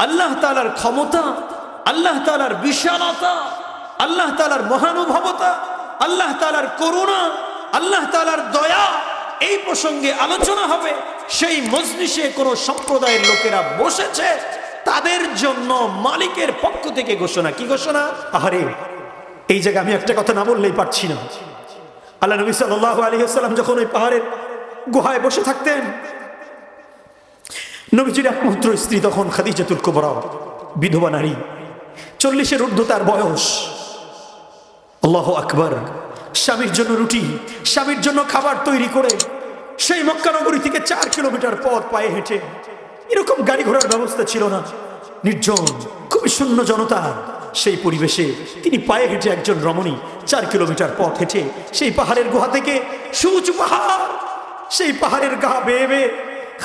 আল্লাহ তাআলার ক্ষমতা, আল্লাহ তাআলার বিশালতা, আল্লাহ তাআলার মহানুভবতা, আল্লাহ তাআলার করুণা, আল্লাহ তাআলার দয়া এই প্রসঙ্গে আলোচনা হবে। সেই মজলিসে কোন সম্প্রদায়ের লোকেরা বসেছে, তাদের জন্য মালিকের পক্ষ থেকে ঘোষণা। কি ঘোষণা? আহারে, এই জায়গায় আমি একটা কথা না বললেই পারছি না। আল্লাহ নবী সাল্লাল্লাহু আলাইহি ওয়াসাল্লাম যখন ওই পাহাড়ের গুহায় বসে থাকতেন, নবীজির একমাত্র স্ত্রী তখন খাদিজাতুল কুবরা, বিধবা নারী, 40-এর ঊর্ধ্ব তার বয়স। আল্লাহু আকবার। স্বামীর জন্য রুটি, স্বামীর জন্য খাবার তৈরি করে সেই মক্কা নগরী থেকে 4 কিলোমিটার পথ পায়ে হেঁটে, এরকম গাড়ি ঘোড়ার ব্যবস্থা ছিল না, নির্জন, খুবই শূন্য জনতা, সেই পরিবেশে তিনি পায়ে হেঁটে, একজন রমণী 4 কিলোমিটার পথ হেঁটে সেই পাহাড়ের গুহা থেকে, সুউঁচু পাহাড়, সেই পাহাড়ের গা বেয়ে বেয়ে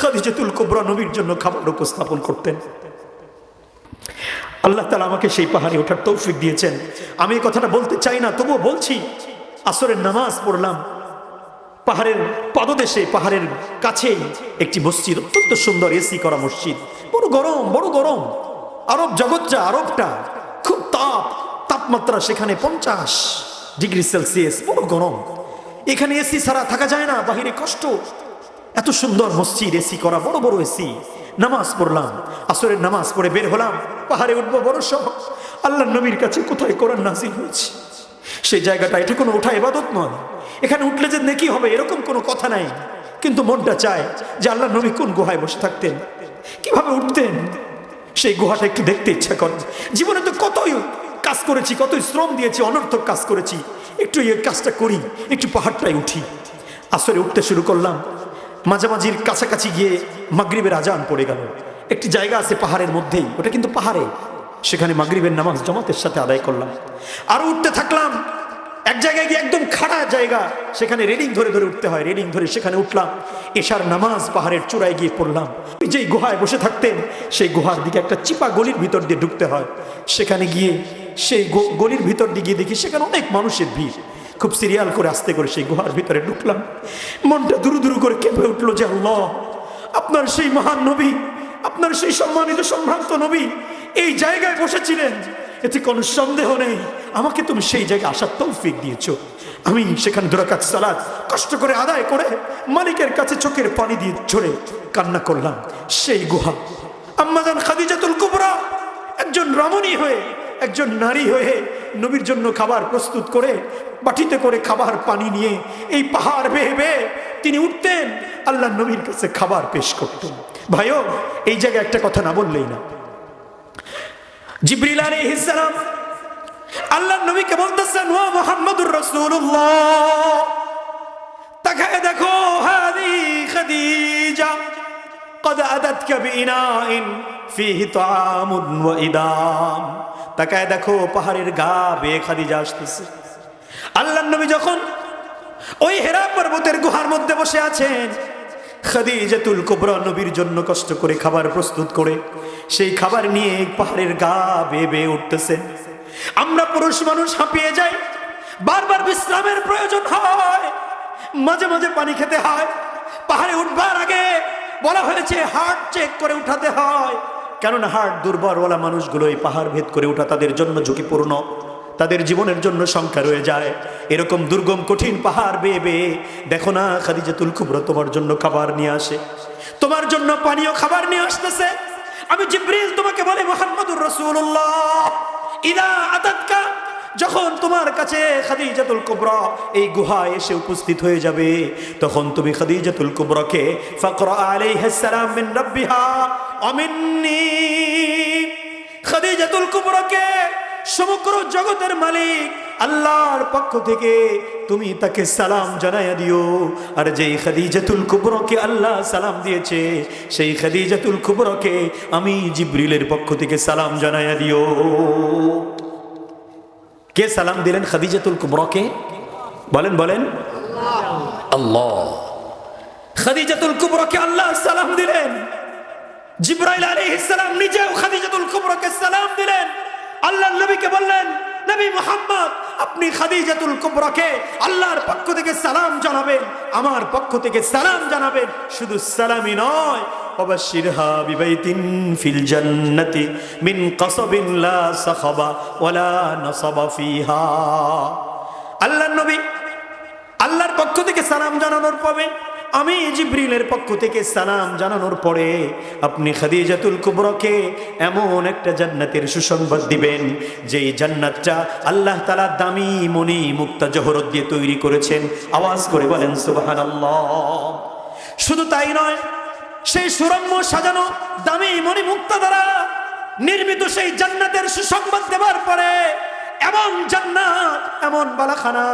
খাদিজাতুল কুবরা নবীর জন্য খাবার উপস্থাপন করতেন। আল্লাহ তাআলা আমাকে সেই পাহাড়ে ওঠার তৌফিক দিয়েছেন। আমি এই কথাটা বলতে চাই না, তবুও বলছি। আসরের নামাজ পড়লাম পাহাড়ের পাদদেশে, পাহাড়ের কাছেই একটি মসজিদ, অত্যন্ত সুন্দর, এসি করা মসজিদ, বড় গরম, বড় গরম। আরব জগৎটা, আরবটা খুব তাপমাত্রা সেখানে 50 ডিগ্রি সেলসিয়াস, বড় গরম। এখানে এসি ছাড়া থাকা যায় না, বাহিরে কষ্ট। এত সুন্দর মসজিদ, এসি করা, বড় বড় এসি। নামাজ পড়লাম, আসরের নামাজ পড়ে বের হলাম, পাহাড়ে উঠবো, বড় শখ। আল্লাহ নবীর কাছে কোথায় কোরআন নাযিল হয়েছে সেই জায়গাটা, এটা কোনো ওঠা ইবাদত নয়। এখানে উঠলে যে নেকি হবে এরকম কোনো কথা নাই, কিন্তু মনটা চায় যে আল্লাহ নবী কোন গুহায় বসে থাকতেন, কিভাবে উঠতেন, সেই গুহাটা একটু দেখতে ইচ্ছা করে। জীবনে তো কতই কাজ করেছি, কতই শ্রম দিয়েছি, অনর্থক কাজ করেছি, একটু এই কাজটা করি, একটু পাহাড়টায় উঠি। আসরে উঠতে শুরু করলাম, মাঝামাঝির কাছাকাছি গিয়ে মাগরিবের আজান পড়ে গেল। একটি জায়গা আছে পাহাড়ের মধ্যেই, ওটা কিন্তু পাহাড়ে, সেখানে মাগরিবের নামাজ জামাতের সাথে আদায় করলাম। আরো উঠতে থাকলাম, এক জায়গায় গিয়ে একদম খাড়া জায়গা, সেখানে রেলিং ধরে ধরে উঠতে হয়, রেলিং ধরে সেখানে উঠলাম। এশার নামাজ পাহাড়ের চূড়ায় গিয়ে পড়লাম। যেই গুহায় বসে থাকতেন সেই গুহার দিকে একটা চিপা গলির ভিতর দিয়ে ঢুকতে হয়। সেখানে গিয়ে সেই গলির ভিতর দিয়ে গিয়ে দেখি সেখানে অনেক মানুষের ভিড়। খুব সিরিয়াল করে আস্তে করে সেই গুহার ভিতরে ঢুকলাম। মনটা দুরু দুরু করে কেঁপে উঠলো যে আল্লাহ, আপনার সেই মহান নবী, আপনার সেই সম্মানিত সম্ভ্রান্ত নবী এই জায়গায় বসেছিলেন, এতে কোনো সন্দেহ নেই। আমাকে তুমি সেই জায়গায় আসার তৌফিক দিয়েছো। আমি সেখানে 2 রাকাত সালাত কষ্ট করে আদায় করে মালিকের কাছে চোখের পানি দিয়ে ঝরে কান্না করলাম। সেই গুহা, আম্মাজান খাদিজাতুল কুবরা একজন রমণী হয়ে, একজন নারী হয়ে নবীর জন্য খাবার প্রস্তুত করে, বাটিতে করে খাবার পানি নিয়ে এই পাহাড় বেয়ে বেয়ে তিনি উঠতেন, আল্লাহ নবীর কাছে খাবার পেশ করতেন। ভাইও, এই জায়গায় একটা কথা না বললেই না। জিবরিল আলাইহিস সালাম আল্লাহর নবীকে বলতেছেন, ও মুহাম্মদুর রাসূলুল্লাহ, তাকায় দেখো, হাদি খাদিজা قد أتتك بإناء فيه طعام وإدام। তাকায় দেখো, পাহাড়ের গা বেয়ে খাদিজা আসতেছে। আল্লাহর নবী যখন ওই হেরা পর্বতের গুহার মধ্যে বসে আছেন, খাদিজাতুল কুবরা নবীর জন্য কষ্ট করে খাবার প্রস্তুত করে সেই খাবার নিয়ে পাহাড়ের গা বেয়ে বেয়ে উঠতেছেন। আমরা পুরুষ মানুষ হাঁপিয়ে যাই, বারবার বিশ্রামের প্রয়োজন হয়, মাঝে মাঝে পানি খেতে হয়। পাহাড়ে উঠবার আগে বলা হয়েছে হার্ট চেক করে উঠাতে হয়, কেননা হার্ট দুর্বলওয়ালা মানুষগুলো এই পাহাড় ভেদ করে ওঠা তাদের জন্য ঝুঁকিপূর্ণ, তাদের জীবনের জন্য সংখ্যা রয়ে যায়। এরকম দুর্গম কঠিন পাহাড় বেয়ে বেয়ে দেখো না খাদিজাতুল কুবরা তোমার জন্য খাবার নিয়ে আসে, তোমার জন্য পানীয় খাবার নিয়ে আসতেছে। আমি জিবরিল তোমাকে বলে, মুহাম্মদুর রাসূলুল্লাহ, ইদা আতাতকা, যখন তোমার কাছে খাদিজাতুল কুবরা এই গুহায় এসে উপস্থিত হয়ে যাবে, তখন তুমি খাদিজাতুল কুবরাকে ফাকরা আলাইহিস সালাম মিন রাব্বিহা ওয়া মিন্নি, খাদিজাতুল কুবরাকে সমগ্র জগতের মালিক আল্লাহর পক্ষ থেকে তুমি তাকে সালাম জানায়া দিও। আর যেই খাদিজাতুল কুবরাকে আল্লাহ সালাম দিয়েছে, সেই খাদিজাতুল কুবরাকে আমি জিবরিলের পক্ষ থেকে সালাম জানায়া দিও। কে সালাম দিলেন খাদিজাতুল কুবরাকে? বলেন বলেন, আল্লাহ। খাদিজাতুল কুবরাকে আল্লাহ সালাম দিলেন। জিবরাইল আলাইহিস সালাম নিজেও খাদিজাতুল কুবরাকে সালাম দিলেন। আল্লাহর নবীকে বললেন, নবী মুহাম্মদ, আপনি খাদিজাতুল কুবরাকে আল্লাহর পক্ষ থেকে সালাম জানাবেন, আমার পক্ষ থেকে সালাম জানাবেন। শুধু সালামই নয়, ওয়াবাশশিরহা বিবাইতিন ফিল জান্নাতি মিন কাসাবিন লা সাখাবা ওয়ালা নাসাবা ফিহা। আল্লাহর নবী আল্লাহর পক্ষ থেকে সালাম জানানোর পরে, আমি জিবরিলের পক্ষ থেকে সালাম জানানোর পরে আপনি খাদিজাতুল কুবরাকে এমন একটা জান্নাতের সুসংবাদ দিবেন, যেই জান্নাতটা আল্লাহ তাআলা দামি মণি মুক্তা জহরত দিয়ে তৈরি করেছেন। আওয়াজ করে বলেন সুবহানাল্লাহ। শুধু তাই নয়, সেই সুরম্য সাজানো দামি মণি মুক্তা দ্বারা নির্মিত সেই জান্নাতের সুসংবাদ দেওয়ার পরে এমন জান্নাত, এমন বালাখানা,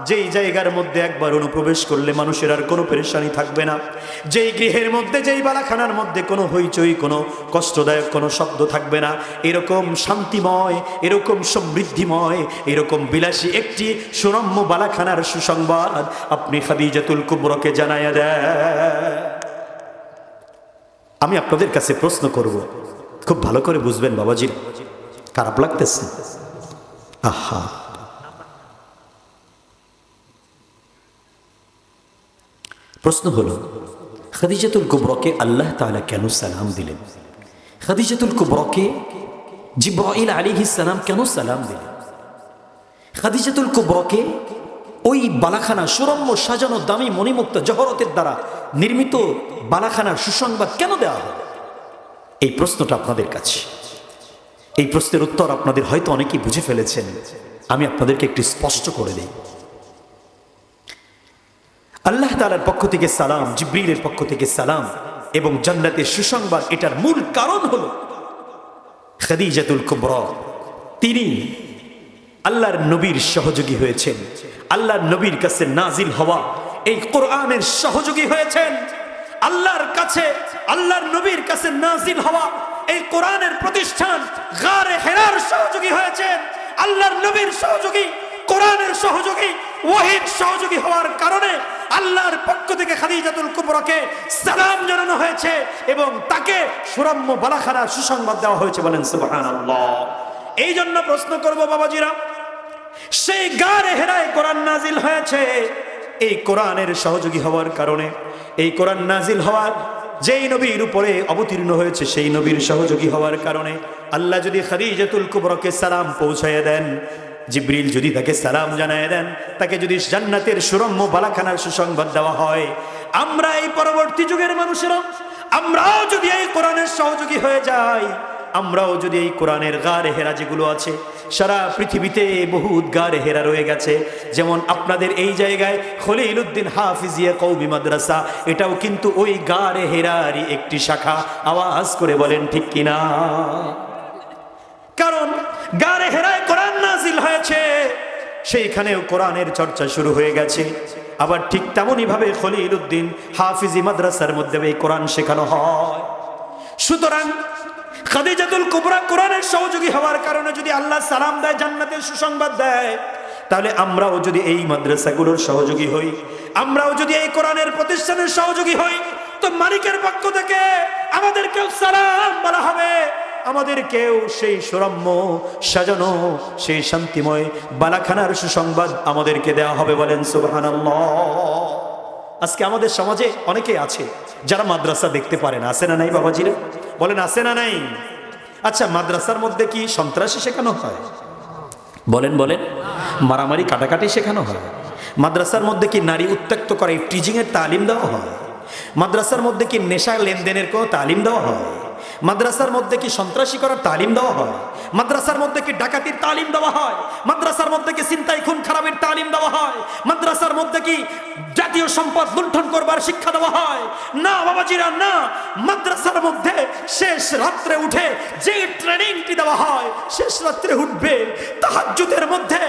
যেই জায়গার মধ্যে একবার অনুপ্রবেশ করলে মানুষের আর কোনো পেরেশানি থাকবে না। যেই গৃহের মধ্যে, যেই বালাখানার মধ্যে কোনো হইচই, কোনো কষ্টদায়ক কোনো শব্দ থাকবে না। এরকম শান্তিময়, এরকম সমৃদ্ধিময়, এরকম বিলাসী একটি সুরম্য বালাখানার সুসংবাদ আপনি খাদিজাতুল কুবরাকে জানায়া দেন। আমি আপনাদের কাছে প্রশ্ন করব, খুব ভালো করে বুঝবেন বাবাজি, খারাপ লাগতেছে? আহা, প্রশ্ন হলো খাদিজাতুল কুবরাকে আল্লাহ তাআলা কেন সালাম দিলেন? খাদিজাতুল কুবরাকে জিবরাইল আলাইহিস সালাম কেন সালাম দিলেন? খাদিজাতুল কুবরাকে ওই বালাখানা সুরম্য সাজানো দামি মণিমুক্ত জহরতের দ্বারা নির্মিত বালাখানার সুসংবাদ কেন দেওয়া হবে? এই প্রশ্নটা আপনাদের কাছে, এই প্রশ্নের উত্তর আপনাদের হয়তো অনেকেই বুঝে ফেলেছেন। আমি আপনাদেরকে একটু স্পষ্ট করে দেই। আল্লাহ তাআলার পক্ষ থেকে সালাম, জিবরিলের পক্ষ থেকে সালাম এবং জান্নাতের সুসংবাদ, এটার মূল কারণ হলো খাদিজাতুল কুবরা তিনি আল্লাহর নবীর সহযোগী হয়েছেন। আল্লাহর নবীর কাছে নাজিল হওয়া এই কোরআনের সহযোগী হয়েছেন। আল্লাহর কাছে, আল্লাহর নবীর কাছে নাজিল হওয়া এই কোরআনের প্রতিষ্ঠান গারে হেরার সহযোগী হয়েছেন। আল্লাহর নবীর সহযোগী, কোরআনের সহযোগী, ওয়াহির সহযোগী হওয়ার কারণে আল্লাহর পক্ষ থেকে খাদিজাতুল কুবরাকে সালাম জানানো হয়েছে এবং তাকে সুরম্য বালাখানার সুসংবাদ দেওয়া হয়েছে। বলেন সুবহানাল্লাহ। এই জন্য প্রশ্ন করব বাবাজিরা, সেই গারে হেরায় কোরআন নাজিল হয়েছে, এই কোরআনের সহযোগী হওয়ার কারণে, এই কোরআন নাজিল হওয়ার যেই নবীর উপরে অবতীর্ণ হয়েছে সেই নবীর সহযোগী হওয়ার কারণে আল্লাহ যদি খাদিজাতুল কুবরাকে সালাম পৌঁছায় দেন, জিবরিল যদি তাকে সালাম জানায় দেন, তাকে যদি জান্নাতের সুরম্য বালাখানার সুসংবাদ দেওয়া হয়, আমরা এই পরবর্তী যুগের মানুষেরা আমরাও যদি এই কোরআনের সহযোগী হয়ে যাই, আমরাও যদি এই কোরআনের গারে হেরা যেগুলো আছে, সারা পৃথিবীতে বহুত গারে হেরা রয়ে গেছে, যেমন আপনাদের এই জায়গায় খলিলউদ্দিন হাফিজিয়া কওমি মাদ্রাসা, এটাও কিন্তু ওই গারে হেরারই একটি শাখা। আওয়াজ করে বলেন ঠিক কিনা? কারণ গারে হেরায় কোরআন নাজিল হয়েছে, সেইখানেও কোরআনের চর্চা শুরু হয়ে গেছে। আবার ঠিক তেমনই ভাবে খলিলউদ্দিন হাফিজি মাদ্রাসার মধ্যে এই কোরআন শেখানো হয়। সুতরাং খাদিজাতুল কুবরা কোরআনের সহযোগী হওয়ার কারণে যদি আল্লাহ সালাম দেয়, জান্নাতের সুসংবাদ দেয়, তাহলে আমরাও যদি এই মাদ্রাসাগুলোর সহযোগী হই, আমরাও যদি এই কোরআনের প্রতিষ্ঠানের সহযোগী হই, তো মালিকের পক্ষ থেকে আমাদেরকেও সালাম বলা হবে, আমাদেরকেও সেই সুরম্য সাজানো, সেই শান্তিময় বালাখানার সুসংবাদ আমাদেরকে দেওয়া হবে। বলেন সুবহানাল্লাহ। আজকে আমাদের সমাজে অনেকে আছে যারা মাদ্রাসা দেখতে পারে না। আছে না নাই বাবাজিরা? বলেন আছে না নাই? আচ্ছা, মাদ্রাসার মধ্যে কি সন্ত্রাসী শেখানো হয়? বলেন বলেন। মারামারি কাটাকাটি শেখানো হয়? মাদ্রাসার মধ্যে কি নারী উত্ত্যক্ত করে টিজিং এর তালিম দেওয়া হয়? মাদ্রাসার মধ্যে কি নেশা লেনদেনের কোনো তালিম দেওয়া হয়? মাদ্রাসার মধ্যে কি সন্ত্রাসী করার তালিম দেওয়া হয়? মাদ্রাসার মধ্যে কি ডাকাতির তালিম দেওয়া হয়? মাদ্রাসার মধ্যে কি ছিনতাই খুন খারাপের তালিম দেওয়া হয়? মাদ্রাসার মধ্যে কি জাতীয় সম্পদ লুণ্ঠন করবার শিক্ষা দেওয়া হয়? না বাবাজিরা, না। মাদ্রাসার মধ্যে শেষ রাত্রে উঠে যে ট্রেনিংটি দেওয়া হয়, শেষ রাত্রে উঠবে, তাহাজ্জুদের মধ্যে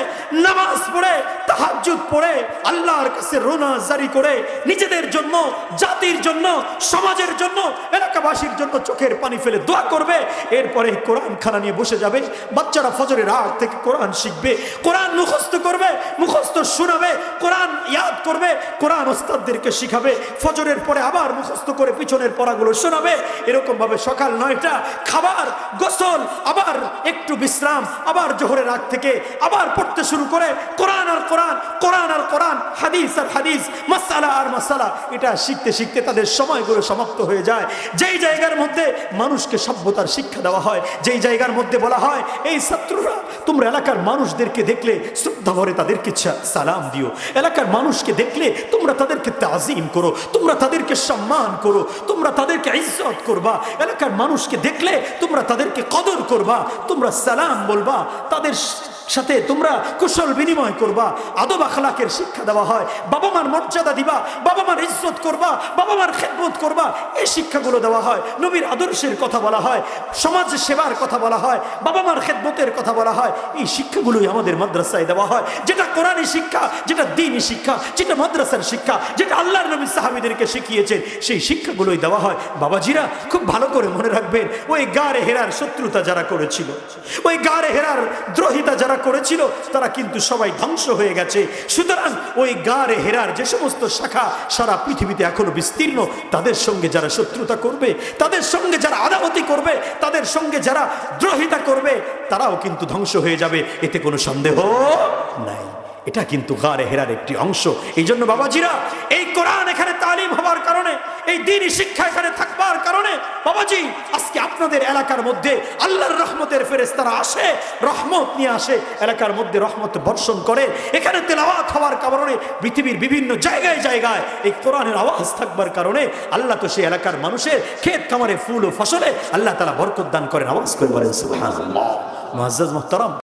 নামাজ পড়ে, তাহাজ্জুদ পড়ে আল্লাহর কাছে রোনা জারি করে নিজেদের জন্য, জাতির জন্য, সমাজের জন্য, এলাকাবাসীর জন্য চোখের পানি পানি ফেলে দোয়া করবে, এরপরে কোরআন খানা নিয়ে বসে যাবে। বাচ্চারা ফজরের আগ থেকে কোরআন শিখবে, কোরআন মুখস্থ করবে, মুখস্থ শোনাবে, কোরআন ইয়াদ করবে, কোরআন ওস্তাদদেরকে শিখাবে, ফজরের পরে আবার মুখস্থ করে পিছনের পড়াগুলো শোনাবে। এরকম ভাবে সকাল 9টা খাবার, গোসল, আবার একটু বিশ্রাম, আবার জোহরের আগ থেকে আবার পড়তে শুরু করে কোরআন আর কোরআন, কোরআন আর কোরআন, হাদিস আর হাদিস, মাসআলা আর মাসআলা। এটা শিখতে শিখতে তাদের সময়গুলো সমাপ্ত হয়ে যায়। যেই জায়গার মধ্যে মানুষকে সভ্যতার শিক্ষা দেওয়া হয়, যেই জায়গার মধ্যে বলা হয় এই ছাত্ররা তোমরা এলাকার মানুষদেরকে দেখলে শ্রদ্ধা ভরে তাদেরকে সালাম দিও, এলাকার মানুষকে দেখলে তোমরা তাদেরকে তাজিম করো, তোমরা তাদেরকে সম্মান করো, তোমরা তাদেরকে ইজ্জত করবা, এলাকার মানুষকে দেখলে তোমরা তাদেরকে কদর করবা, তোমরা সালাম বলবা, তাদের সাথে তোমরা কুশল বিনিময় করবা, আদব আখলাকের শিক্ষা দেওয়া হয়। বাবা মার মর্যাদা দিবা, বাবা মার ইজ্জত করবা, বাবা মার খেদমত করবা, এই শিক্ষাগুলো দেওয়া হয়। নবীর আদর্শের কথা বলা হয়, সমাজ সেবার কথা বলা হয়, বাবা মার খেদমতের কথা বলা হয়। এই শিক্ষাগুলোই আমাদের মাদ্রাসায় দেওয়া হয়, যেটা কোরআনী শিক্ষা, যেটা দ্বীনি শিক্ষা, যেটা মাদ্রাসার শিক্ষা, যেটা আল্লাহর নবী সাহাবীদেরকে শিখিয়েছেন, সেই শিক্ষাগুলোই দেওয়া হয়। বাবাজিরা খুব ভালো করে মনে রাখবেন, ওই গারে হেরার শত্রুতা যারা করেছিল, ওই গারে হেরার দ্রোহিতা যারা করেছিল, তারা কিন্তু সবাই ধ্বংস হয়ে গেছে। সুতরাং ওই গারে হেরার যে সমস্ত শাখা সারা পৃথিবীতে এখনো বিস্তীর্ণ, তাদের সঙ্গে যারা শত্রুতা করবে, তাদের সঙ্গে যারা আদাবতি করবে, তাদের সঙ্গে যারা দ্রোহিতা করবে, তারাও কিন্তু ধ্বংস হয়ে যাবে, এতে কোনো সন্দেহ নাই। এটা কিন্তু গারে হেরার একটি অংশ। এই জন্য বাবাজিরা, এই কোরআন এখানে তালিম হওয়ার কারণে, এই দ্বীনি শিক্ষা এখানে থাকবার কারণে বাবাজি আজকে আপনাদের এলাকার মধ্যে আল্লাহর রহমতের ফেরেশতারা আসে, রহমত নিয়ে আসে, এলাকার মধ্যে রহমত বর্ষণ করে। এখানে তেলাওয়াত হওয়ার কারণে পৃথিবীর বিভিন্ন জায়গায় জায়গায় এই কোরআনের আওয়াজ থাকবার কারণে আল্লাহ তো সেই এলাকার মানুষের ক্ষেত খামারে ফুল ও ফসলে আল্লাহ তাআলা বরকত দান করেন। আওয়াজ করে বলেন সুবহানাল্লাহ। মুআজ্জাজ মুহতারাম।